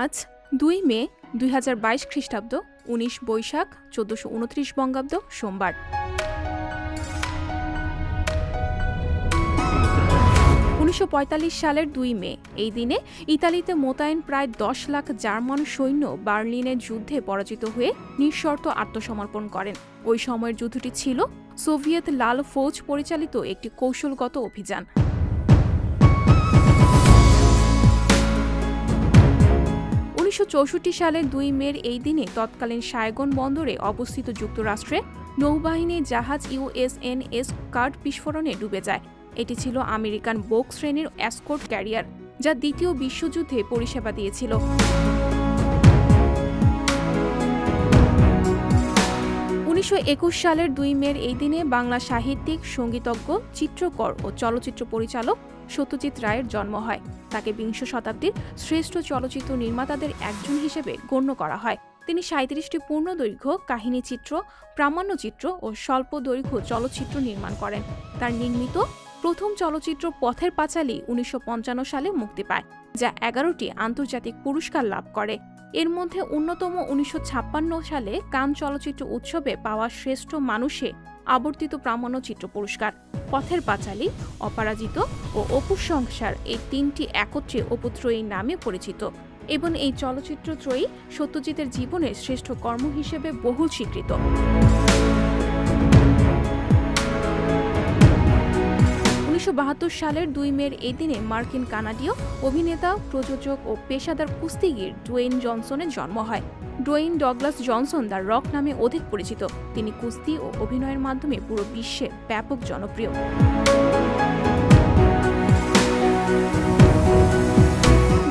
আজ 2 মে 2022 খ্রিস্টাব্দ 19 বৈশাখ 1429 বঙ্গাব্দ সোমবার। 1945 সালের 2 মে এই দিনে ইতালিতে মোতায়েন প্রায় 10 লাখ জার্মান সৈন্য বার্লিনের যুদ্ধে পরাজিত হয়ে নিঃশর্ত আত্মসমর্পণ করেন। ওই সময়ের যুদ্ধটি ছিল সোভিয়েত লাল ফৌজ পরিচালিত একটি কৌশলগত অভিযান। 1964 সালের 2 মের এই দিনে তৎকালীন সায়গন বন্দরে অবস্থিত যুক্তরাষ্ট্রের নৌবাহিনীর জাহাজ USNS কার্ড বিস্ফোরণে ডুবে যায়। এটি ছিল আমেরিকান বোক শ্রেণীর এসকর্ট ক্যারিয়ার, যা দ্বিতীয় বিশ্বযুদ্ধে পরিষেবা দিয়েছিল। 1921 সালের 2 মের এই দিনে বাংলা সাহিত্যিক, সঙ্গীতজ্ঞ, চিত্রকর ও চলচ্চিত্র পরিচালক সত্যজিৎ রায়ের জন্ম হয়। তাকে বিংশ শতাব্দীর শ্রেষ্ঠ চলচ্চিত্র নির্মাতাদের একজন হিসেবে গণ্য করা হয়। তিনি 37টি পূর্ণদৈর্ঘ্য কাহিনীচিত্র, প্রামাণ্যচিত্র ও স্বল্প দৈর্ঘ্য চলচ্চিত্র নির্মাণ করেন। তার নির্মিত প্রথম চলচ্চিত্র পথের পাঁচালী 1955 সালে মুক্তি পায়, যা 11টি আন্তর্জাতিক পুরস্কার লাভ করে। এর মধ্যে অন্যতম 1956 সালে কান চলচ্চিত্র উৎসবে পাওয়া শ্রেষ্ঠ মানুষে আবর্তিত প্রামাণ্যচিত্র পুরস্কার। পথের পাঁচালী, অপরাজিত ও অপুর সংসার এই 3টি একত্রে অপুত্রয়ী নামে পরিচিত এবং এই চলচ্চিত্রত্রয়ী সত্যজিতের জীবনের শ্রেষ্ঠ কর্ম হিসেবে বহুল স্বীকৃত। 1972 সালের 2 মের এই দিনে মার্কিন কানাডীয় অভিনেতা, প্রযোজক ও পেশাদার কুস্তিগির ডুয়েইন জনসনের জন্ম হয়। ডুয়েইন ডগলাস জনসন দ্য রক নামে অধিক পরিচিত। তিনি কুস্তি ও অভিনয়ের মাধ্যমে পুরো বিশ্বে ব্যাপক জনপ্রিয়।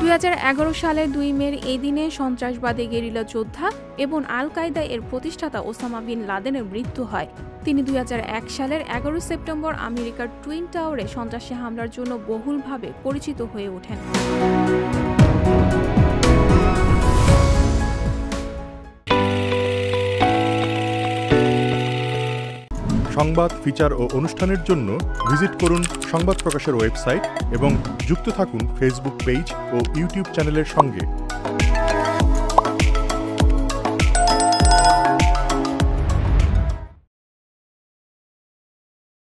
2011 সালের 2 মের এই দিনে সন্ত্রাসবাদী গেরিলা যোদ্ধা এবং আল কায়দা এর প্রতিষ্ঠাতা ওসামা বিন লাদেনের মৃত্যু হয়। তিনি 2001 সালের 11 সেপ্টেম্বর আমেরিকার টুইন টাওয়ারে সন্ত্রাসী হামলার জন্য বহুলভাবে পরিচিত হয়ে ওঠেন। সংবাদ, ফিচার ও অনুষ্ঠানের জন্য ভিজিট করুন সংবাদ প্রকাশের ওয়েবসাইট এবং যুক্ত থাকুন ফেসবুক পেজ ও ইউটিউব চ্যানেলের সঙ্গে।